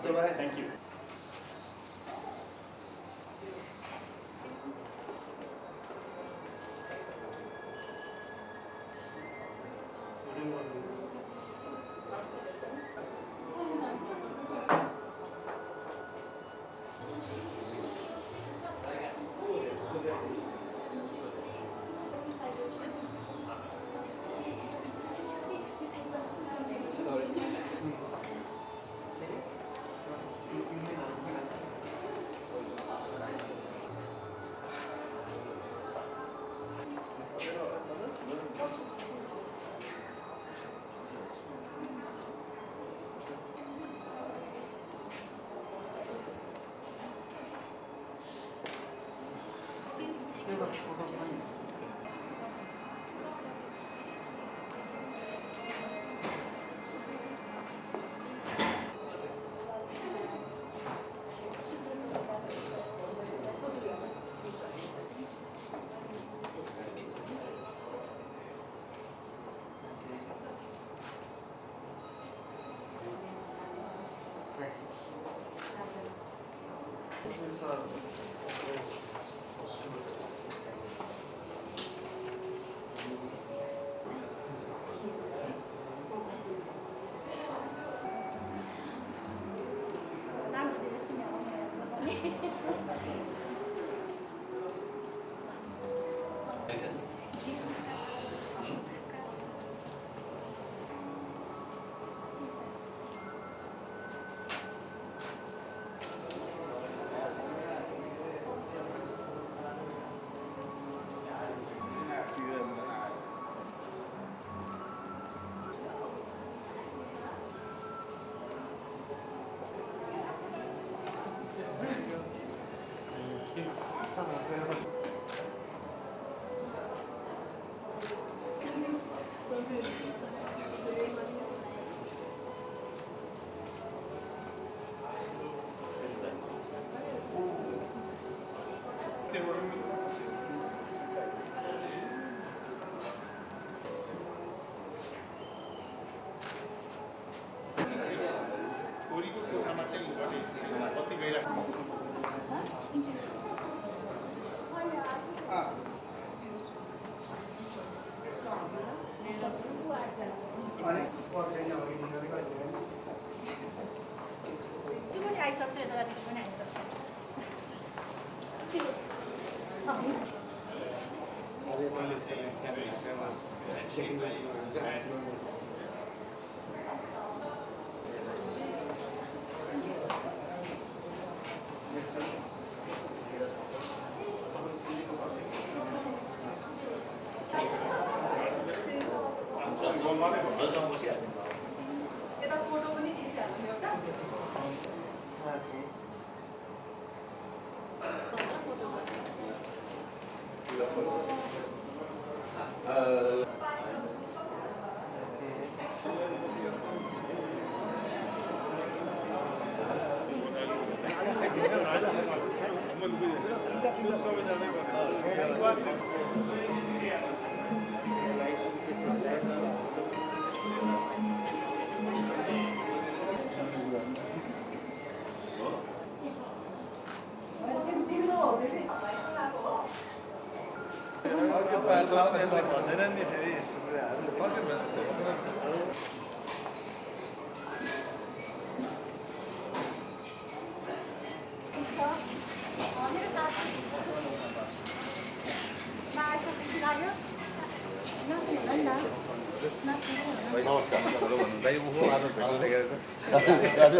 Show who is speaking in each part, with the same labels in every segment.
Speaker 1: Bye. Thank you.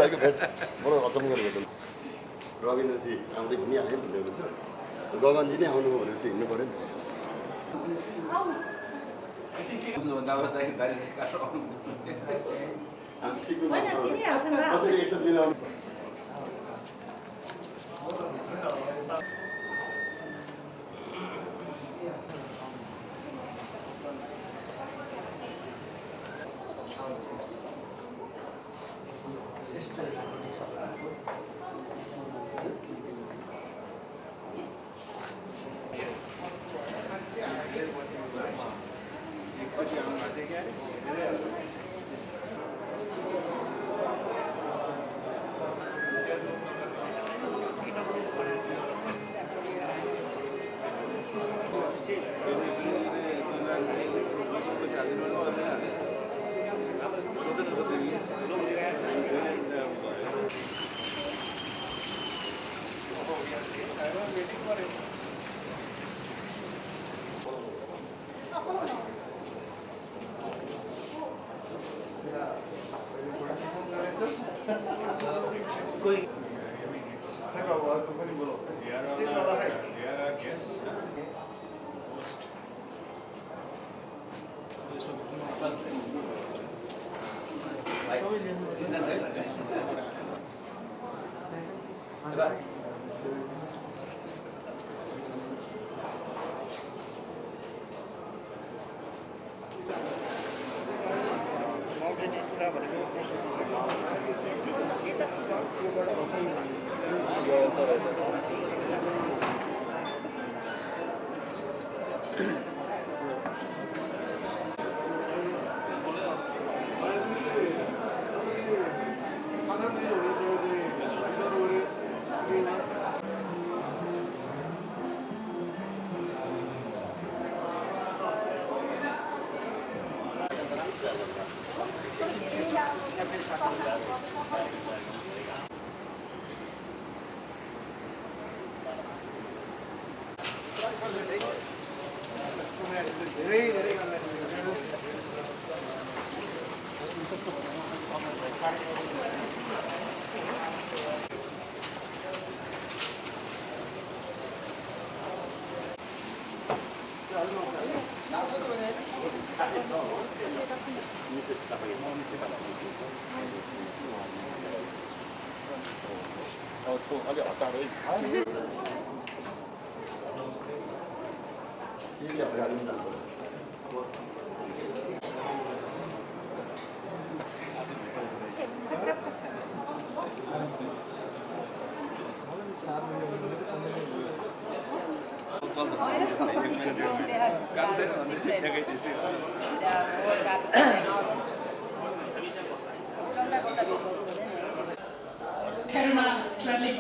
Speaker 2: आज भेट बडो अचम्मको भेट रविन्द्रजी आउँदै पनि आयो भन्दै हुनुहुन्छ गगनजी नै आउनुभयो भने जस्तो हिँड्नु पऱ्यो नि कसरी यसो मिलाउनु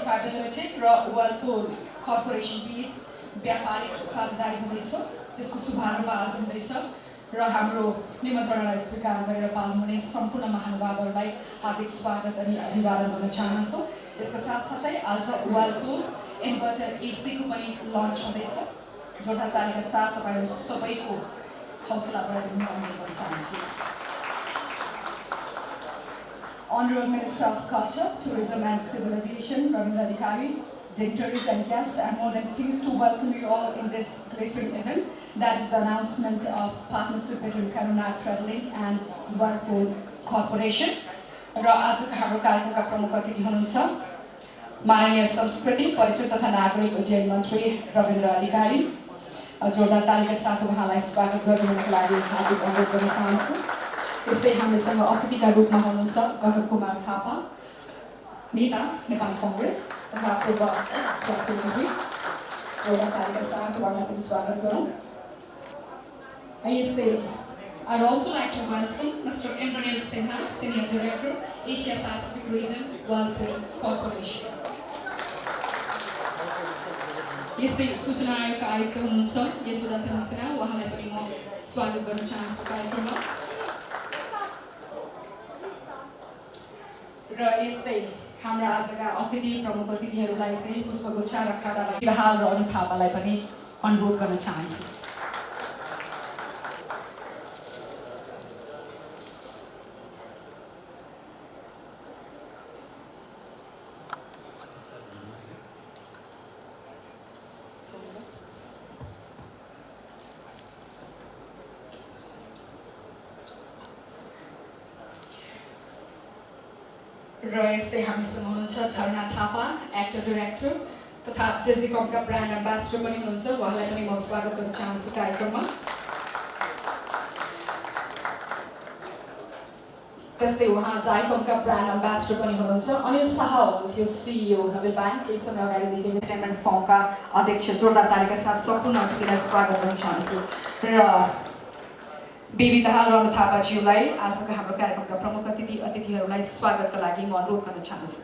Speaker 1: Private Limited र Whirlphool Corporation बीच व्यापारिक साझेदारी हुँदैछ। त्यसको शुभारम्भ आज हुँदैछ र हाम्रो निमन्त्रणालाई स्वीकार गरेर पाल्नुहुने सम्पूर्ण महानुभावहरूलाई हार्दिक स्वागत अनि अभिवादन गर्न चाहन्छु। यसका साथसाथै आज Whirlphool Inverter AC को पनि लन्च हुँदैछ। जोरदार तालीका साथ तपाईहरु सबैको हौसला बढाइदिनु अनुरोध गर्न चाहन्छु। Honorable Minister of Culture, Tourism and Civil Aviation, Ravindra Adhikari, dignitaries and guests, I'm more than pleased to welcome you all in this glittering event. That is the announcement of partnership between Karuna Traveling and Whirlpool Corporation. र आजको हाम्रो कार्यक्रमका प्रमुख अतिथि हुनुहुन्छ माननीय संस्कृति, पर्यटन तथा नागरिक उड्डयन मन्त्री रविन्द्र अधिकारी। जोरदार तालीका साथ उहाँलाई स्वागत गर्नको लागि हार्दिक अनुरोध गर्न चाहन्छु। त्यसै हामीसँग अतिथिका रूपमा हुनुहुन्छ गहन कुमार थापा, नेता नेपाल कांग्रेस तथा पूर्व स्वास्थ्य मन्त्री। जोरदार तालीका साथ उहाँलाई पनि स्वागत गरौँ। I'd also like to welcome Mr. Inverter Sinha, Senior Director, Asia Pacific Region, Whirlpool Corporation. यस्तै सूचना आयोगका आयुक्त हुनुहुन्छ यशोदा सिन्हा, उहाँलाई पनि म स्वागत गर्न चाहन्छु कार्यक्रममा। र यस्तै हाम्रा आजका अतिथि प्रमुख अतिथिहरूलाई चाहिँ पुष्पगुच्छा र खादा बहाल र अनिल थापालाई पनि अनुरोध गर्न चाहन्छु। र यस्तै हामीसँग हुनुहुन्छ झरना थापा, एक्टर डाइरेक्टर तथा डिजिकमका ब्रान्ड एम्बेसडर पनि हुनुहुन्छ। उहाँलाई पनि म स्वागत गर्न चाहन्छु कार्यक्रममा। त्यस्तै उहाँ डाइकमका ब्रान्ड एम्बेसडर पनि हुनुहुन्छ। अनिल शाह हुनुहुन्थ्यो सिइओ नोबेल बैंक, केही समय अगाडिदेखि इन्टरटेनमेन्ट फर्मका अध्यक्ष। जोरदार तालीका साथ सम्पूर्ण अतिथिलाई स्वागत गर्न चाहन्छु। र बेबी दाहाल र थापाज्यूलाई आजको हाम्रो कार्यक्रमका प्रमुख अतिथिहरूलाई स्वागतका लागि म अनुरोध गर्न चाहन्छु।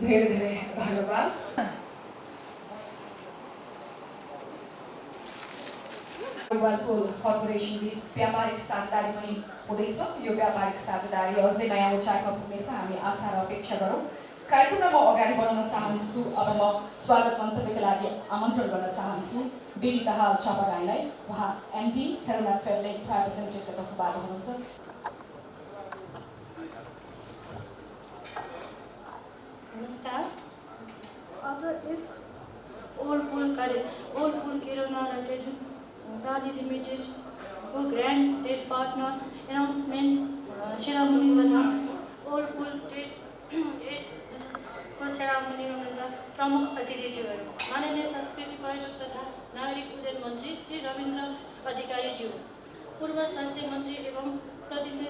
Speaker 1: धेरै धेरै धन्यवाद। Whirlpool Corporation बीच व्यापारिक साझेदारी पनि हुँदैछ। यो व्यापारिक साझेदारी अझै नयाँ उचाइमा पुग्नेछ, हामी आशा र अपेक्षा गरौँ। कार्यक्रमलाई म अगाडि बढाउन चाहन्छु। अब म स्वागत मन्तव्यका लागि आमन्त्रण गर्न चाहन्छु बेबी दाहाल छापागाईलाई। उहाँ एमडी हेरोना ट्रेडलिङ प्राइभेट लिमिटेडका तर्फबाट हुनुहुन्छ।
Speaker 3: नमस्कार। आज इस Whirlpool किरोना ट्रेडिङ प्राइवेट लिमिटेड को ग्रैंड डेट पार्टनर अनाउंसमेंट सेरेमनी तथा Whirlpool को सेरेमनी में प्रमुख अतिथिज्यूहरू माननीय संस्कृति पर्यटक तथा नागरिक उड्डयन मंत्री श्री रविन्द्र अधिकारीज्यू, पूर्व स्वास्थ्य मंत्री एवं प्रतिनिधि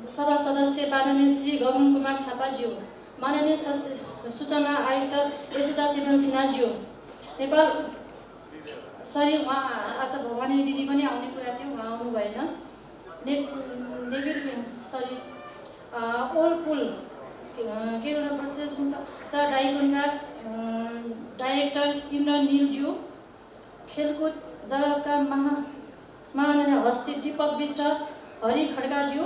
Speaker 3: सभा सदस्य माननीय श्री गगन कुमार थापाज्यू, माननीय सूचना आयुक्त यशोदा तिमल सिन्हाज्यू, नेपाल सरी उहाँ आज भवानी दिदी पनि आउने कुरा थियो, उहाँ आउनु भएन। Whirlpool किरोना प्रदेश तथा डाइकोनका डाइरेक्टर इन्द्रनीलज्यू, खेलकुद जगतका महामाननीय हस्ती दीपक विष्ट, हरि खड्काज्यू,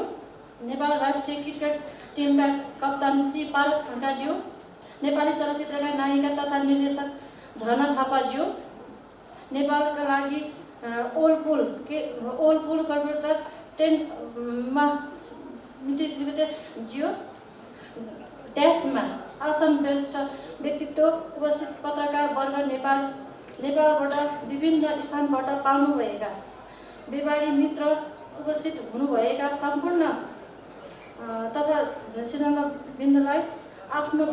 Speaker 3: नेपाल राष्ट्रिय क्रिकेट टिमका कप्तान श्री पारस खड्काज्यू, नेपाली चलचित्रका नायिका तथा निर्देशक झरना थापाज्यू, नेपालका लागि Whirlpool कर्पोरेटर 10 ज्यू ड्यासमा आसन श्रेष्ठ व्यक्तित्व उपस्थित पत्रकार वर्ग, नेपालबाट विभिन्न स्थानबाट पाल्नुभएका व्यापारी मित्र उपस्थित हुनुभएका सम्पूर्ण तथा श्रीरङ्गबिन्दुलाई आफ्नो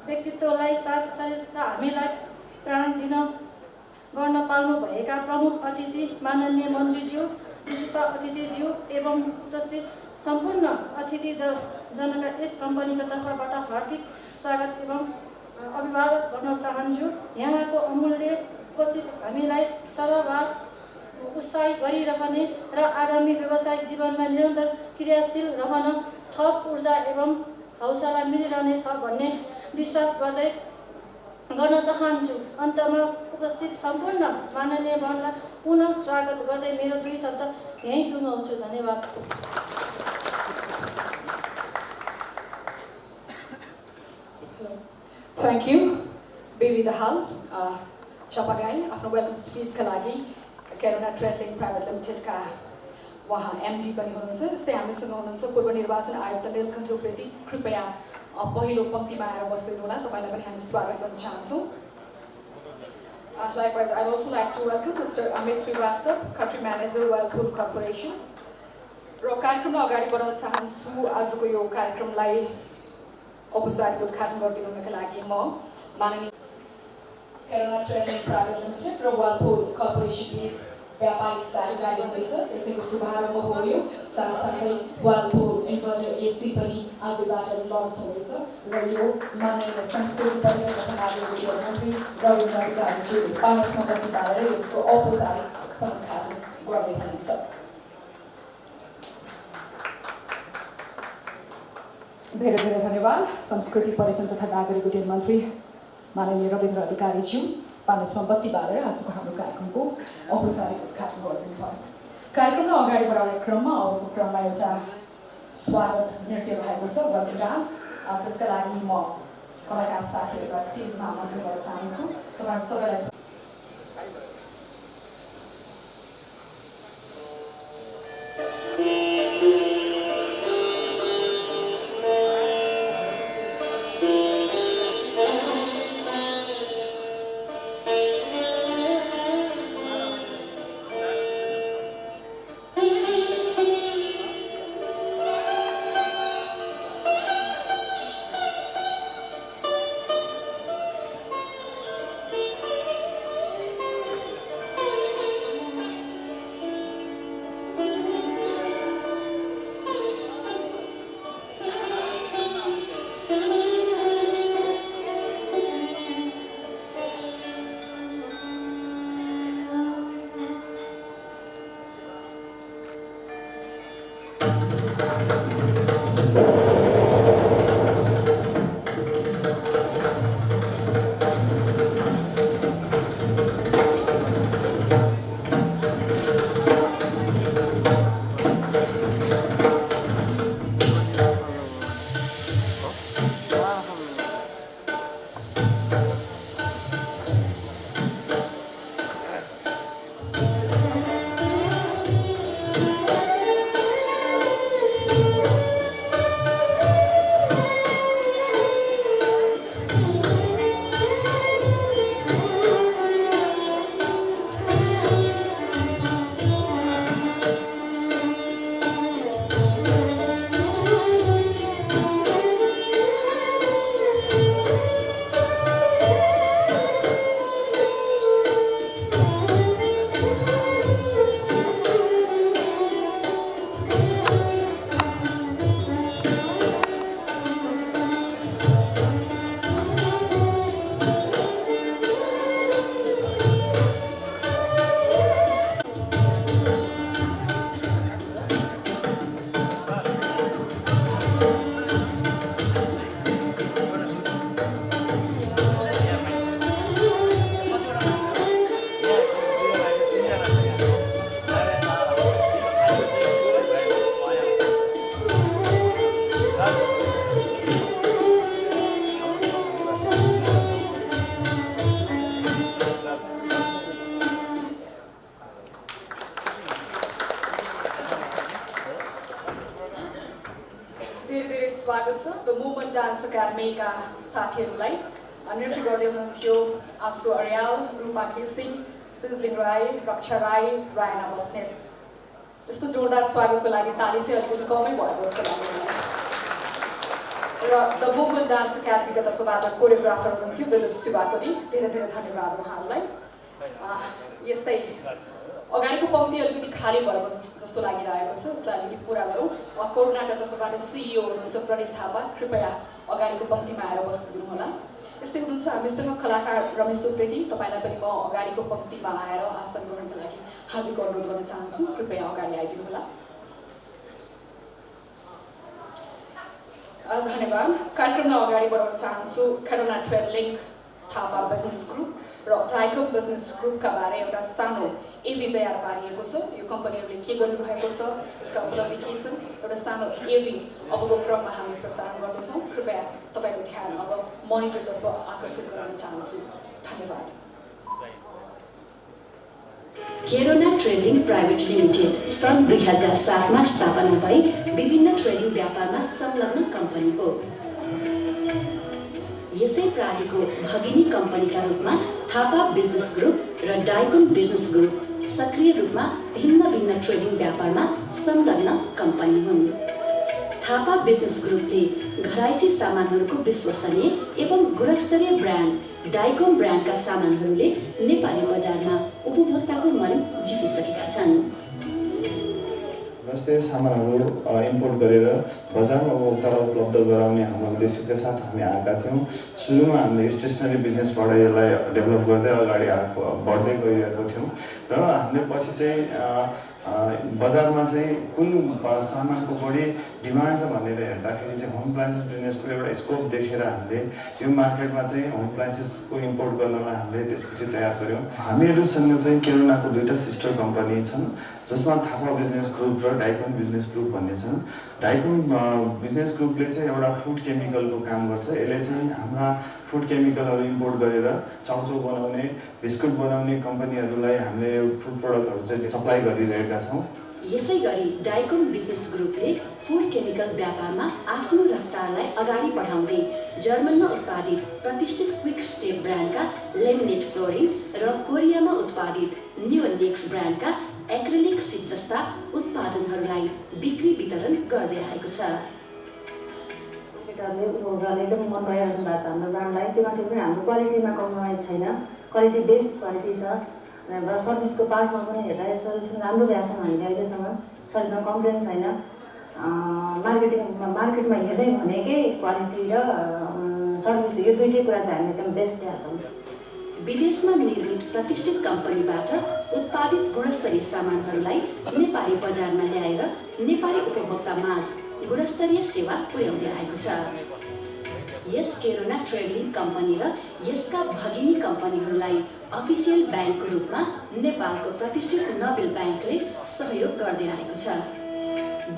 Speaker 3: व्यक्तित्वलाई साथ हामीलाई प्राण दिन गर्न पाल्नुभएका प्रमुख अतिथि माननीय मन्त्रीज्यू, विशिष्ट अतिथिज्यू एवं उपस्थित सम्पूर्ण अतिथि जनका यस कम्पनीको तर्फबाट हार्दिक स्वागत एवं अभिवादन गर्न चाहन्छु। यहाँको अमूल्य उपस्थित हामीलाई सदाबार उत्साहित गरिरहने र आगामी व्यावसायिक जीवनमा निरन्तर क्रियाशील रहन थप ऊर्जा एवं हौसला मिलिरहनेछ भन्ने विश्वास गर्न चाहन्छु। अन्तमा उपस्थित सम्पूर्ण माननीय गणलाई पुनः स्वागत गर्दै मेरो 2 शब्द यहीँ टुङ्गाउँछु। धन्यवाद।
Speaker 1: Thank you, Baby Dahal Chhapagai. आफ्नो वेलकम स्पिचका लागि किरोना ट्रेडलिङ प्राइभेट लिमिटेडका उहाँ एमडी पनि हुनुहुन्छ। जस्तै हामीसँग हुनुहुन्छ पूर्व निर्वाचन आयुक्त नीलकण्ठ उप्रेती। कृपया पहिलो पङ्क्तिमा आएर बस्दिनु होला, तपाईँलाई पनि हामी स्वागत गर्न चाहन्छौँ। Likewise, I would also like to welcome Mr. Amit Srivastava, Country Manager, Whirlpool Corporation. र कार्यक्रमलाई अगाडि बढाउन चाहन्छु। आजको यो कार्यक्रमलाई औपचारिक उद्घाटन गरिदिनुका लागि म माननीय किरोना ट्रेडिङ प्राइभेट लिमिटेड र Whirlpool Corporation बीच व्यापारिक साझेदारी हुँदैछ, यसैको शुभारम्भ हो। यो साथसाथै Whirlpool Inverter AC पनि आजबाट लन्च हुँदैछ र यो माननीय संस्कृति पर्यटन तथा नागरिक उड्डयन मन्त्री रविन्द्र अधिकारीज्यूले पानसमा बन्दिएर यसको औपचारिक समुद्घाटन गर्दै हुनुहुन्छ। धेरै धेरै धन्यवाद। संस्कृति पर्यटन तथा नागरिक उड्डयन मन्त्री माननीय रविन्द्र अधिकारीज्यू पानसमा बत्ती बालेर आजको हाम्रो कार्यक्रमको औपचारिक उद्घाटन गरिदिनु भयो। कार्यक्रमलाई अगाडि बढाउने क्रममा अबको क्रममा एउटा स्वागत नृत्य रहेको छ, वेलकम डान्स। त्यसका लागि म कलाकार साथीहरूलाई स्टेजमा आमन्त्रण गर्न चाहन्छु। तपाईहरु सबैलाई धेरै धेरै स्वागत छ द मुभमेन्ट डान्स एकाडेमीका साथीहरूलाई। नृत्य गर्दै हुनुहुन्थ्यो आसु अर्याल, रूपा घिसिङ, सिजलिङ राई, रक्षा राई, रायना बस्नेत। यस्तो जोरदार स्वागतको लागि ताली चाहिँ अलिकति कमै भएको जस्तो लाग्यो। र द मुभमेन्ट डान्स एकाडेमीका तर्फबाट कोरियोग्राफर हुनुहुन्थ्यो विदुष शिवाकोटी। धेरै धेरै धन्यवाद उहाँहरूलाई। यस्तै अगाडिको पंक्ति अलिकति खाली भएको जस्तो लागिरहेको छ, यसलाई अलिकति पुरा गरौँ। कोरोनाका तर्फबाट सिइओ हुनुहुन्छ प्रणित थापा, कृपया अगाडिको पंक्तिमा आएर बसिदिनु होला। यस्तै हुनुहुन्छ हामीसँग कलाकार रमेश उप्रेती, तपाईँलाई पनि म अगाडिको पंक्तिमा आएर आसन ग्रहणका लागि हार्दिक अनुरोध गर्न चाहन्छु। कृपया अगाडि आइदिनु होला। धन्यवाद। कार्यक्रमलाई अगाडि बढाउन चाहन्छु। Corona trade link Thapa business group र डाइकम बिजनेस ग्रुपका बारे एउटा सानो एभी तयार पारिएको छ। यो कम्पनीहरूले के गरिरहेको छ, यसका उपलब्धि के छन्, एउटा सानो एभी अबको क्रममा हामी प्रसारण गर्दैछौँ। कृपया तपाईँको ध्यान अब मोनिटरतर्फ आकर्षित गराउन चाहन्छु। धन्यवाद।
Speaker 4: केरोना ट्रेडिङ प्राइभेट लिमिटेड सन् 2007 मा स्थापना भई विभिन्न ट्रेडिङ व्यापारमा संलग्न कम्पनी हो। यसै प्रणालीको भगिनी कम्पनीका रूपमा थापा बिजनेस ग्रुप र डाइकोन बिजनेस ग्रुप सक्रिय रूपमा भिन्न भिन्न ट्रेडिङ व्यापारमा संलग्न कम्पनी हुन्। थापा बिजनेस ग्रुपले घरायसी सामानहरूको विश्वसनीय एवं गुणस्तरीय ब्रान्ड डाइकोन ब्रान्डका सामानहरूले नेपाली बजारमा उपभोक्ताको मन जितिसकेका छन्।
Speaker 5: जस्तै सामानहरू इम्पोर्ट गरेर बजारमा उपभोक्तालाई उपलब्ध गराउने हाम्रो उद्देश्यका साथ हामी आएका थियौँ। सुरुमा हामीले स्टेसनरी बिजनेसबाट यसलाई डेभलप गर्दै अगाडि बढ्दै गइरहेको थियौँ र हामीले पछि चाहिँ बजारमा चाहिँ कुन सामानको बढी डिमान्ड छ भनेर हेर्दाखेरि चाहिँ होम अप्लायन्सेस बिजनेसको एउटा स्कोप देखेर हामीले यो मार्केटमा चाहिँ होम अप्लायन्सेसको इम्पोर्ट गर्नलाई हामीले त्यसपछि तयार गऱ्यौँ। हामीहरूसँग चाहिँ केरोनाको दुईवटा सिस्टर कम्पनी छन्, जसमा थापा बिजनेस ग्रुप र डाइकोन बिजनेस ग्रुप भन्ने छन्। डाइकोन बिजनेस ग्रुपले चाहिँ एउटा फुड केमिकलको काम गर्छ। यसले चाहिँ हाम्रा फुड केमिकलहरू इम्पोर्ट गरेर चाउचाउ बनाउने, बिस्कुट बनाउने कम्पनीहरूलाई हामीले फुड प्रडक्टहरू चाहिँ सप्लाई गरिरहेका छौँ।
Speaker 4: यसै गरी डाइकोन बिजनेस ग्रुपले फुड केमिकल व्यापारमा आफ्नो रफ्तारलाई अगाडि बढाउँदै जर्मनमा उत्पादित प्रतिष्ठित क्विक स्टेप ब्रान्डका लेमिनेट फ्लोरिङ र कोरियामा उत्पादित नियोनेक्स ब्रान्डका एक्रिलिक सिट जस्ता उत्पादनहरूलाई बिक्री वितरण गर्दै आएको छ।
Speaker 6: एकदम मन पराइरहनु भएको छ हाम्रो ब्रान्डलाई। त्योमाथि पनि हाम्रो क्वालिटीमा कम्प्रोमाइज छैन, क्वालिटी बेस्ड क्वालिटी छ र सर्भिसको पार्टमा पनि हेर्दा सर्भिस पनि राम्रो दिएको छौँ हामीले अहिलेसम्म। सर्भिसमा कम्प्लेन छैन। मार्केटमा हेर्दै भनेकै क्वालिटी र सर्भिस यो दुईटै कुरा चाहिँ हामी एकदम बेस्ट दिएको छौँ।
Speaker 4: विदेशमा निर्मित प्रतिष्ठित कम्पनीबाट उत्पादित गुणस्तरीय सामानहरूलाई नेपाली बजारमा ल्याएर नेपाली उपभोक्ता माझ गुणस्तरीय सेवा पुर्याउँदै आएको छ। यस केरोना ट्रेडिङ कम्पनी र यसका भगिनी कम्पनीहरूलाई अफिसियल ब्याङ्कको रूपमा नेपालको प्रतिष्ठित नोबेल ब्याङ्कले सहयोग गर्दै आएको छ।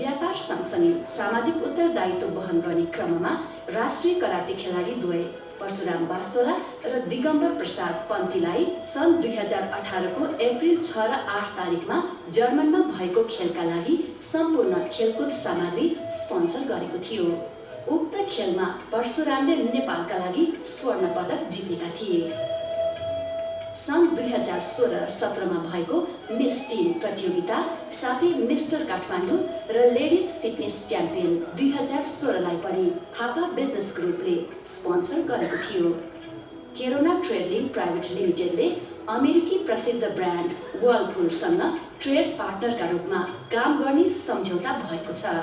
Speaker 4: व्यापार सँगसँगै सामाजिक उत्तरदायित्व वहन गर्ने क्रममा राष्ट्रिय कराते खेलाडी द्वय परशुराम वास्तोला र दिगम्बर प्रसाद पन्तीलाई सन् 2018 को अप्रिल 6 र 8 तारिकमा जर्मनमा भएको खेलका लागि सम्पूर्ण खेलकुद सामग्री स्पोन्सर गरेको थियो। उक्त खेलमा परशुरामले नेपालका लागि स्वर्ण पदक जितेका थिए। सन् 2016-17 मा भएको मिस टिम प्रतियोगिता साथै मिस्टर काठमाडौँ र लेडिज फिटनेस च्याम्पियन 2016 लाई पनि थापा बिजनेस ग्रुपले स्पोन्सर गरेको थियो। केरोना ट्रेडिङ प्राइभेट लिमिटेडले अमेरिकी प्रसिद्ध ब्रान्ड वर्लपुलसँग ट्रेड पार्टनरका रूपमा काम गर्ने सम्झौता भएको छ।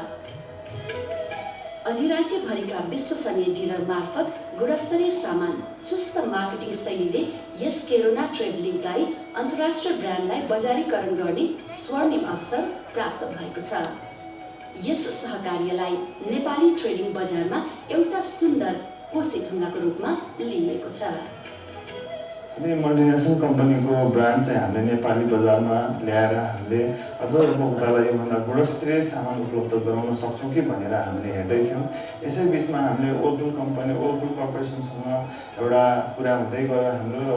Speaker 4: अधिराज्यभरिका विश्वसनीय डिलर मार्फत गुणस्तरीय सामान चुस्त मार्केटिङ शैलीले यस केरोना ट्रेडिङलाई अन्तर्राष्ट्रिय ब्रान्डलाई बजारीकरण गर्ने स्वर्णिम अवसर प्राप्त भएको छ। यस सहकार्यलाई नेपाली ट्रेडिङ बजारमा एउटा सुन्दर कोसे ढुङ्गाको रूपमा लिइएको छ।
Speaker 5: कुनै मल्टिनेसनल कम्पनीको ब्रान्ड चाहिँ हामीले नेपाली बजारमा ल्याएर हामीले अझ उपभोक्तालाई योभन्दा गुणस्तरीय सामान उपलब्ध गराउन सक्छौँ कि भनेर हामीले हेर्दै थियौँ। यसै बिचमा हामीले व्हर्लपुल कम्पनी व्हर्लपुल कर्पोरेसनसँग एउटा कुरा हुँदै गयो हाम्रो र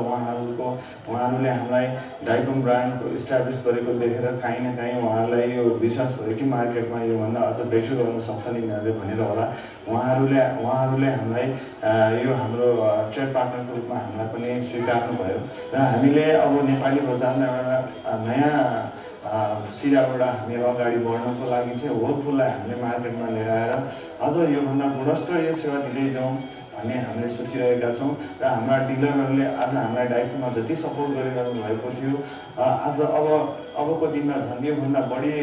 Speaker 5: उहाँहरूले हामीलाई डाइकोम ब्रान्डको इस्टाब्लिस गरेको देखेर काहीँ न काहीँ उहाँहरूलाई यो विश्वास भयो कि मार्केटमा योभन्दा अझ बेटर गर्न सक्छन् यिनीहरूले भनेर होला उहाँहरूले हामीलाई यो हाम्रो ट्रेड पार्टनरको रूपमा हामीलाई पनि स्वीकार्नु भयो र हामीले अब नेपाली बजारमा एउटा नयाँ सिराबाट हामी अगाडि बढ्नको लागि चाहिँ व्हर्लपुललाई हामीले मार्केटमा लिएर आएर अझ योभन्दा गुणस्तरीय सेवा दिँदै जाउँ भन्ने हामीले सोचिरहेका छौँ र हाम्रा डिलरहरूले आज हामीलाई डाइकोमा जति सपोर्ट गरिरहनु भएको थियो आज अबको दिनमा झन् योभन्दा बढी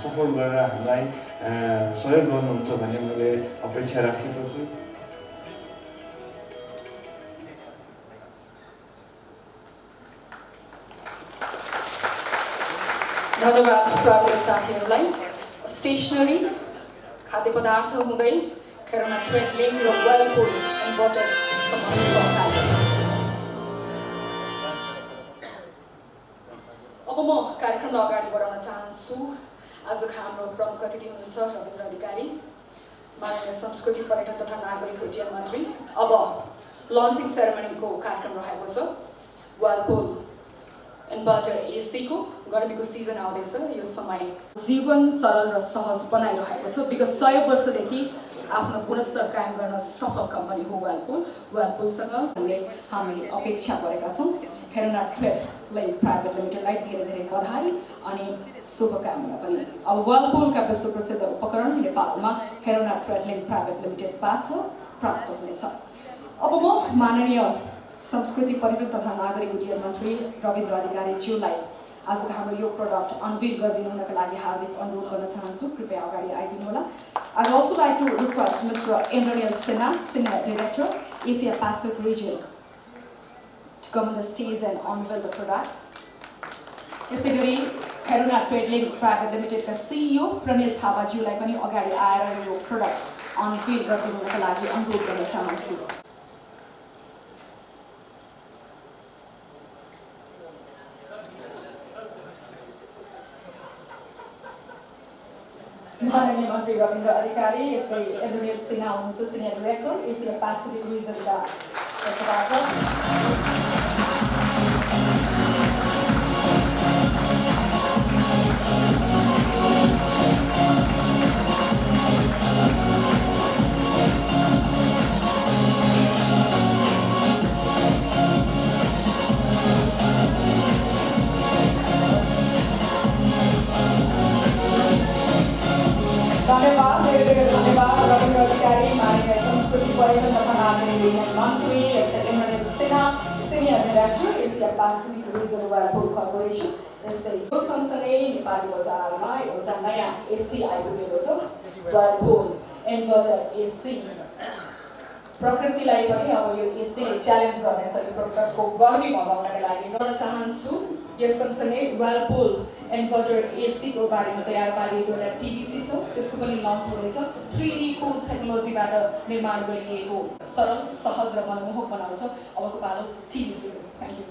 Speaker 5: सपोर्ट गरेर हामीलाई सहयोग गर्नुहुन्छ भन्ने मैले अपेक्षा राखेको छु।
Speaker 1: धन्यवाद प्राप्त साथीहरूलाई। स्टेसनरी खाद्य पदार्थ हुँदै खेलौना ट्रेड लिङ्क र व्हर्लपुल इन्भर्टर सम्बन्धित अब म कार्यक्रमलाई अगाडि बढाउन चाहन्छु। आजको हाम्रो प्रमुख अतिथि हुनुहुन्छ रविन्द्र अधिकारी, माननीय संस्कृति पर्यटन तथा नागरिक उड्डयन मन्त्री। अब लन्चिङ सेरेमनीको कार्यक्रम रहेको छ। व्हर्लपुल इन्भर्टर एसीको गर्मीको सिजन आउँदैछ। यो समय जीवन सरल र सहज बनाइरहेको छ। विगत 100 वर्षदेखि आफ्नो गुणस्तर कायम गर्न सफल कम्पनी हो व्हर्लपुलसँग हामी अपेक्षा गरेका छौँ। खेलौना ट्रेड लिङ्क प्राइभेट लिमिटेडलाई धेरै बधाई अनि शुभकामना पनि। अब व्हर्लपुलका विश्व प्रसिद्ध उपकरण नेपालमा खेलौना ट्रेड लिङ्क प्राइभेट लिमिटेडबाट प्राप्त हुनेछ। अब म माननीय संस्कृति पर्यटन तथा नागरिक उड्डयन मन्त्री रविन्द्र अधिकारीज्यूलाई आजको हाम्रो यो प्रोडक्ट अनभिल गरिदिनुका लागि हार्दिक अनुरोध गर्न चाहन्छु। कृपया अगाडि आइदिनु होला। I'd also like to request Mr. Inverter, Senior Director, Asia Pacific Region, to come on the stage and unveil the product. यसै गरी खेलौना ट्रेड लिङ्क प्राइभेट लिमिटेडका CEO प्रनिल थापाज्यूलाई पनि अगाडि आएर यो प्रोडक्ट अनभिल गरिदिनुका लागि अनुरोध गर्न चाहन्छु। माननीय मन्त्री रविन्द्र अधिकारी, यसै एडमिरल सिन्हा हुनुहुन्छ, सिनियर डाइरेक्टर एसिया पेसिफिक रिजनका तर्फबाट। धन्यवाद रविन्द्र अधिकारी, माननीय संस्कृति पर्यटन तथा नागरिक उड्डयन मन्त्री, admiral Sinha, senior director Asia Pacific region Whirlpool corporation. यस्तै यो सँगसँगै नेपाली बजारमा एउटा नयाँ एसी आइपुगेको छ, व्हर्लपुल इन्भर्टर एसी। प्रकृतिलाई पनि अब यो एसीले च्यालेन्ज गर्नेछ। यो प्रकारको गर्मी भगाउनका लागि गर्न चाहन्छु। यस सँगसँगै व्हर्लपुल इन्भर्टर एसीको बारेमा तयार पारिएको एउटा टिभी छ, त्यसको पनि लन्च हुँदैछ। 3D को टेक्नोलोजीबाट निर्माण गरिएको सरल, सहज र मनमोहक बनाउँछ अबको पालो TV. Thank you.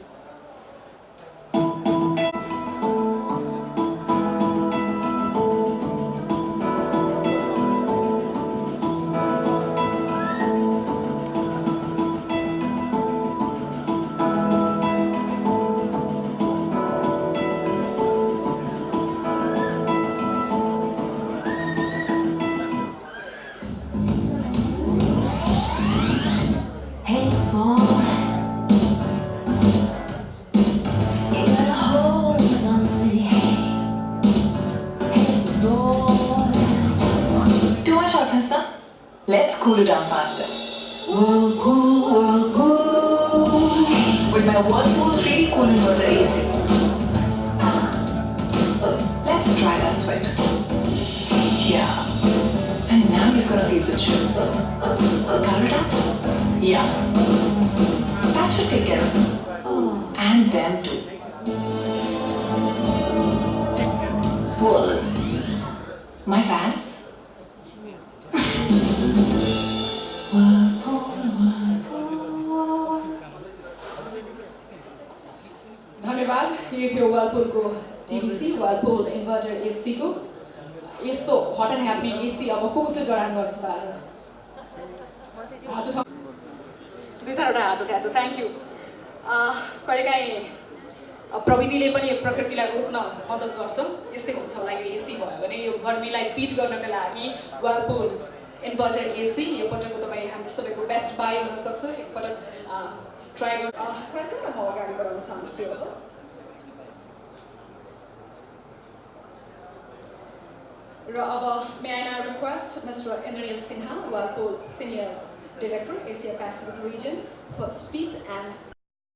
Speaker 7: Let's cool it down faster. With my Whirlpool 3D cool inverter AC. Let's dry that sweat. Yeah. And now he's gonna feel the chill. Color it up? Yeah. That should take care of him. And them too. Whoa. My fans?
Speaker 1: धन्यवाद। यो थियो व्हर्लपुलको TVC Whirlpool Inverter AC को यस्तो hot and happy AC अब को कसले जडान गर्छ त आज हात उठाउ दुई चारवटा हात उठाएको छ थ्याङ्क यू कहिलेकाहीँ प्रविधिले पनि प्रकृतिलाई रोक्न मद्दत गर्छ यस्तै हुन्छ होला यो एसी भयो भने यो गर्मीलाई बिट गर्नका लागि Whirlpool Inverter AC यो पटकको तपाईँ हामी सबैको बेस्ट बाई हुन सक्छ एकपटक ट्राई गर्नु कार्यक्रममा म अगाडि बढाउन चाहन्छु अब र अब may I now request Mr. Indranil Sinha, Whirlpool Senior Director, Asia Pacific Region, for speech and